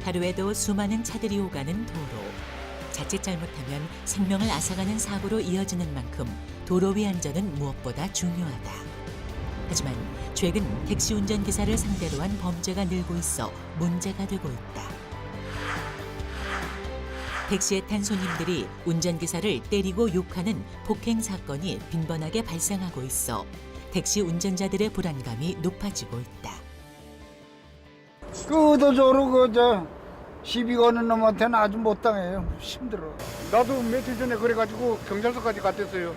하루에도 수많은 차들이 오가는 도로. 자칫 잘못하면 생명을 앗아가는 사고로 이어지는 만큼 도로 위 안전은 무엇보다 중요하다. 하지만 최근 택시 운전기사를 상대로 한 범죄가 늘고 있어 문제가 되고 있다. 택시에 탄 손님들이 운전기사를 때리고 욕하는 폭행 사건이 빈번하게 발생하고 있어 택시 운전자들의 불안감이 높아지고 있다. 의도적으로 시비 거는 놈한테는 아주 못 당해요. 힘들어. 나도 며칠 전에 그래가지고 경찰서까지 갔댔어요.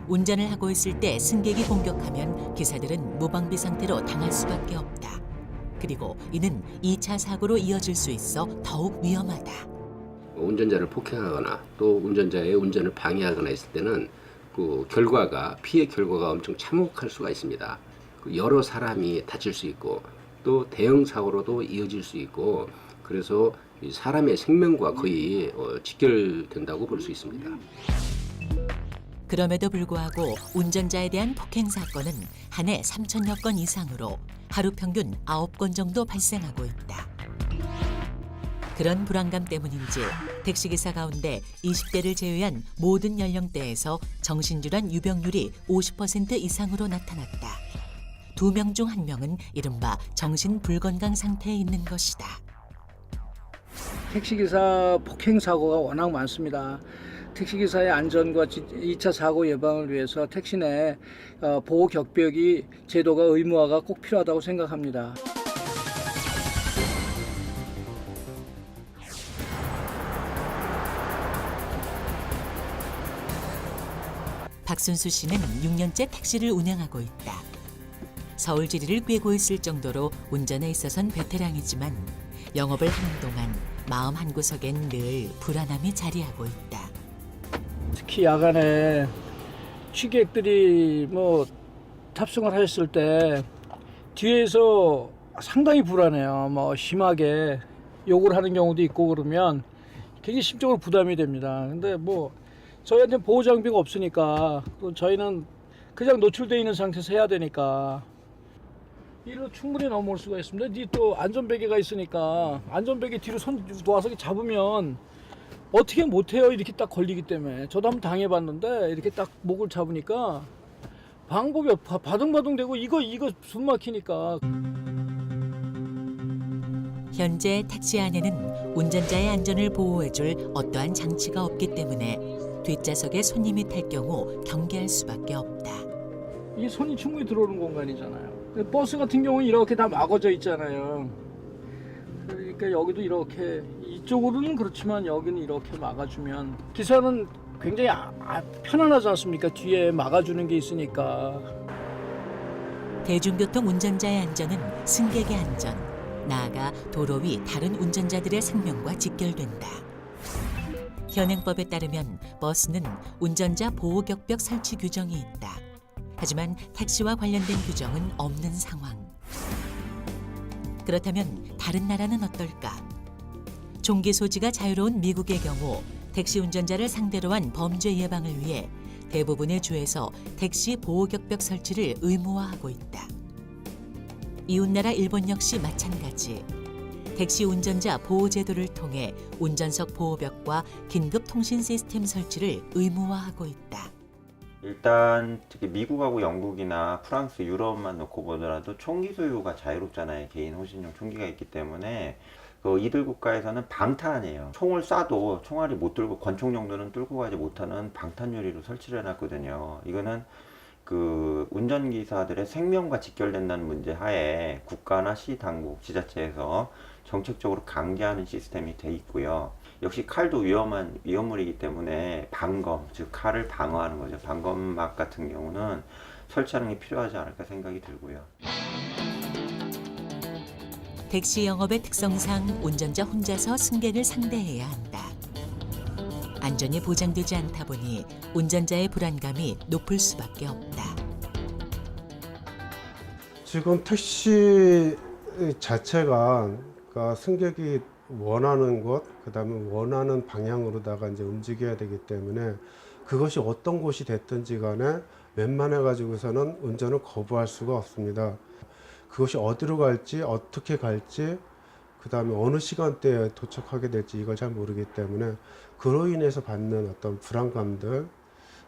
운전을 하고 있을 때 승객이 공격하면 기사들은 무방비 상태로 당할 수밖에 없다. 그리고 이는 2차 사고로 이어질 수 있어 더욱 위험하다. 운전자를 폭행하거나 또 운전자의 운전을 방해하거나 했을 때는 그 피해 결과가 엄청 참혹할 수가 있습니다. 여러 사람이 다칠 수 있고 또 대형 사고로도 이어질 수 있고 그래서 사람의 생명과 거의 직결된다고 볼 수 있습니다. 그럼에도 불구하고 운전자에 대한 폭행 사건은 한 해 3,000여 건 이상으로 하루 평균 9건 정도 발생하고 있다. 그런 불안감 때문인지 택시기사 가운데 20대를 제외한 모든 연령대에서 정신질환 유병률이 50% 이상으로 나타났다. 2명 중 1명은 이른바 정신불건강 상태에 있는 것이다. 택시기사 폭행 사고가 워낙 많습니다. 택시기사의 안전과 2차 사고 예방을 위해서 택시 내 보호 격벽이 제도가 의무화가 꼭 필요하다고 생각합니다. 박순수 씨는 6년째 택시를 운행하고 있다. 서울 지리를 꿰고 있을 정도로 운전에 있어선 베테랑이지만 영업을 하는 동안 마음 한구석엔 늘 불안함이 자리하고 있다. 특히 야간에 취객들이 탑승을 하셨을 때 뒤에서 상당히 불안해요. 심하게 욕을 하는 경우도 있고 그러면 굉장히 심적으로 부담이 됩니다. 근데 저희한테 보호 장비가 없으니까 또 저희는 그냥 노출되어 있는 상태에서 해야 되니까 이로 충분히 넘어올 수가 있습니다. 또 안전베개가 있으니까 안전베개 뒤로 손 놓아서 잡으면 어떻게 못해요. 이렇게 딱 걸리기 때문에. 저도 한번 당해봤는데 이렇게 딱 목을 잡으니까 방법이 바둥바둥되고 이거 숨 막히니까. 현재 택시 안에는 운전자의 안전을 보호해줄 어떠한 장치가 없기 때문에 뒷좌석에 손님이 탈 경우 경계할 수밖에 없다. 이게 손이 충분히 들어오는 공간이잖아요. 버스 같은 경우는 이렇게 다 막아져 있잖아요. 그러니까 여기도 이렇게 이쪽으로는 그렇지만 여기는 이렇게 막아주면 기사는 굉장히 편안하지 않습니까? 뒤에 막아주는 게 있으니까. 대중교통 운전자의 안전은 승객의 안전, 나아가 도로 위 다른 운전자들의 생명과 직결된다. 현행법에 따르면 버스는 운전자 보호격벽 설치 규정이 있다. 하지만 택시와 관련된 규정은 없는 상황. 그렇다면 다른 나라는 어떨까? 총기 소지가 자유로운 미국의 경우 택시 운전자를 상대로 한 범죄 예방을 위해 대부분의 주에서 택시 보호격벽 설치를 의무화하고 있다. 이웃나라 일본 역시 마찬가지. 택시 운전자 보호 제도를 통해 운전석 보호벽과 긴급 통신 시스템 설치를 의무화하고 있다. 일단 특히 미국하고 영국이나 프랑스, 유럽만 놓고 보더라도 총기 소유가 자유롭잖아요. 개인 호신용 총기가 있기 때문에 이들 국가에서는 방탄이에요. 총을 쏴도 총알이 못 들고 권총 정도는 뚫고 가지 못하는 방탄 유리로 설치를 해놨거든요. 이거는 운전기사들의 생명과 직결된다는 문제 하에 국가나 시 당국, 지자체에서 정책적으로 강제하는 시스템이 돼 있고요. 역시 칼도 위험물이기 때문에 방검, 즉 칼을 방어하는 거죠. 방검막 같은 경우는 설치하는 게 필요하지 않을까 생각이 들고요. 택시 영업의 특성상 운전자 혼자서 승객을 상대해야 한다. 안전이 보장되지 않다 보니 운전자의 불안감이 높을 수밖에 없다. 지금 택시 자체가 승객이 원하는 곳, 그다음에 원하는 방향으로다가 이제 움직여야 되기 때문에 그것이 어떤 곳이 됐든지 간에 웬만해 가지고서는 운전을 거부할 수가 없습니다. 그것이 어디로 갈지, 어떻게 갈지, 그다음에 어느 시간대에 도착하게 될지 이걸 잘 모르기 때문에 그로 인해서 받는 어떤 불안감들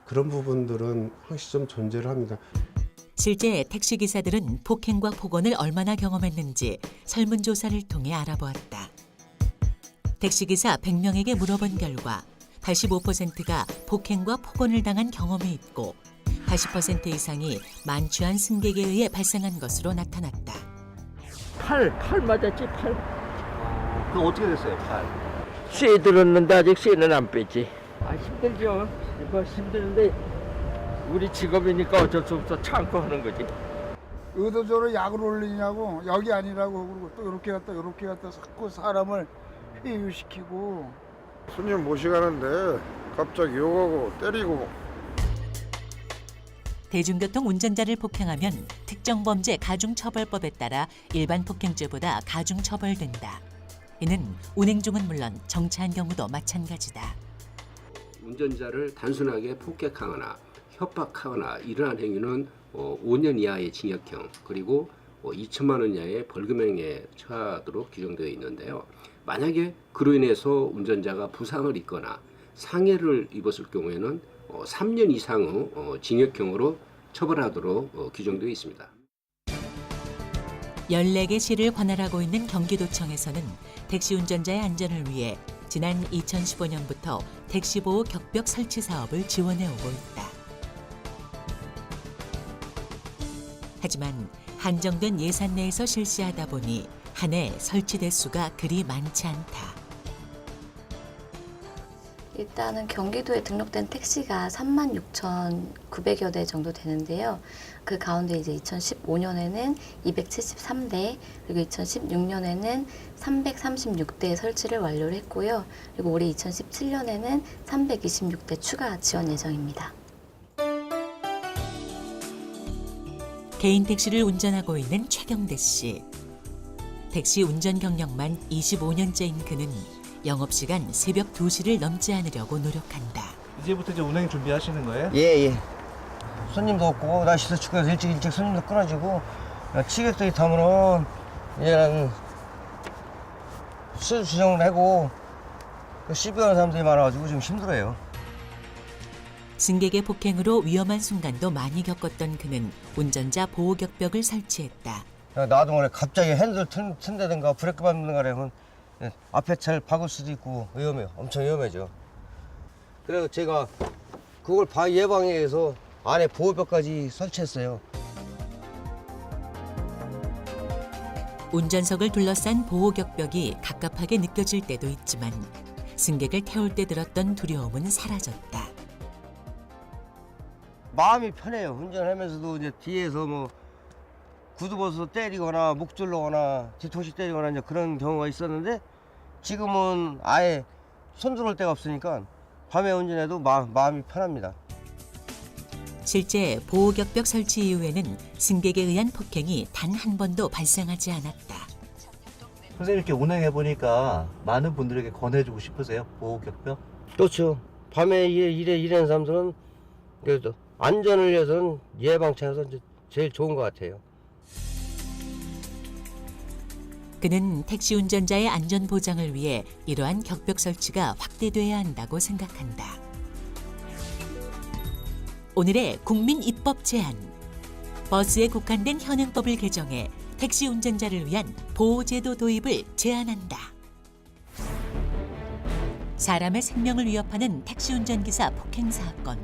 그런 부분들은 항시 좀 존재를 합니다. 실제 택시기사들은 폭행과 폭언을 얼마나 경험했는지 설문조사를 통해 알아보았다. 택시기사 100명에게 물어본 결과 85%가 폭행과 폭언을 당한 경험이 있고 80% 이상이 만취한 승객에 의해 발생한 것으로 나타났다. 팔 맞았지, 팔. 그럼 어떻게 됐어요, 팔? 쇠 들었는데 아직 쇠는 안 뺐지. 아, 힘들죠. 이거 힘든데 우리 직업이니까 어쩔 수 없어 참고 하는 거지. 의도적으로 약을 올리냐고 여기 아니라고 그러고 또 이렇게 갔다 자꾸 사람을 회유시키고 손님 모시가는데 갑자기 욕하고 때리고. 대중교통 운전자를 폭행하면 특정범죄 가중처벌법에 따라 일반 폭행죄보다 가중처벌된다. 이는 운행 중은 물론 정차한 경우도 마찬가지다. 운전자를 단순하게 폭행하거나 협박하거나 이러한 행위는 5년 이하의 징역형 그리고 2천만 원 이하의 벌금형에 처하도록 규정되어 있는데요. 만약에 그로 인해서 운전자가 부상을 입거나 상해를 입었을 경우에는 3년 이상의 징역형으로 처벌하도록 규정되어 있습니다. 14개 시를 관할하고 있는 경기도청에서는 택시 운전자의 안전을 위해 지난 2015년부터 택시보호 격벽 설치 사업을 지원해 오고 있다. 하지만 한정된 예산 내에서 실시하다 보니 한 해 설치 대수가 그리 많지 않다. 일단은 경기도에 등록된 택시가 36,900여 대 정도 되는데요. 그 가운데 이제 2015년에는 273대, 그리고 2016년에는 336대 설치를 완료를 했고요. 그리고 올해 2017년에는 326대 추가 지원 예정입니다. 개인 택시를 운전하고 있는 최경대 씨. 택시 운전 경력만 25년째인 그는 영업시간 새벽 2시를 넘지 않으려고 노력한다. 이제부터 이제 운행 준비하시는 거예요? 예. 손님도 없고 날씨도 춥고 일찍 손님도 끊어지고 취객들이 타면은 이제는 술 주정을 하고 시비 가는 사람들이 많아가지고 좀 힘들어요. 승객의 폭행으로 위험한 순간도 많이 겪었던 그는 운전자 보호격벽을 설치했다. 나도 모르게 갑자기 핸들 튼다든가 브레이크 밟는가 그러면 앞에 차를 박을 수도 있고 위험해요. 엄청 위험해져. 그래서 제가 그걸 예방하기 위해서 안에 보호벽까지 설치했어요. 운전석을 둘러싼 보호격벽이 갑갑하게 느껴질 때도 있지만 승객을 태울 때 들었던 두려움은 사라졌다. 마음이 편해요. 운전하면서도 이제 뒤에서 뭐 구두벗어서 때리거나 목 졸르거나 뒤통수 때리거나 이제 그런 경우가 있었는데 지금은 아예 손 들어올 데가 없으니까 밤에 운전해도 마음이 편합니다. 실제 보호격벽 설치 이후에는 승객에 의한 폭행이 단 한 번도 발생하지 않았다. 선생님 이렇게 운행해 보니까 많은 분들에게 권해주고 싶으세요? 보호격벽? 그렇죠. 밤에 일하는 사람들은 그래도 안전을 위해서는 예방차에서 제일 좋은 것 같아요. 그는 택시 운전자의 안전 보장을 위해 이러한 격벽 설치가 확대돼야 한다고 생각한다. 오늘의 국민 입법 제안. 버스에 국한된 현행법을 개정해 택시 운전자를 위한 보호제도 도입을 제안한다. 사람의 생명을 위협하는 택시 운전기사 폭행 사건.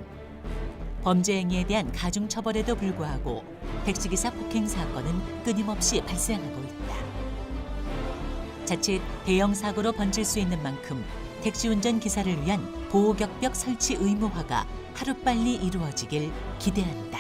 범죄 행위에 대한 가중 처벌에도 불구하고 택시기사 폭행 사건은 끊임없이 발생하고 있다. 자칫 대형 사고로 번질 수 있는 만큼 택시 운전 기사를 위한 보호격벽 설치 의무화가 하루빨리 이루어지길 기대한다.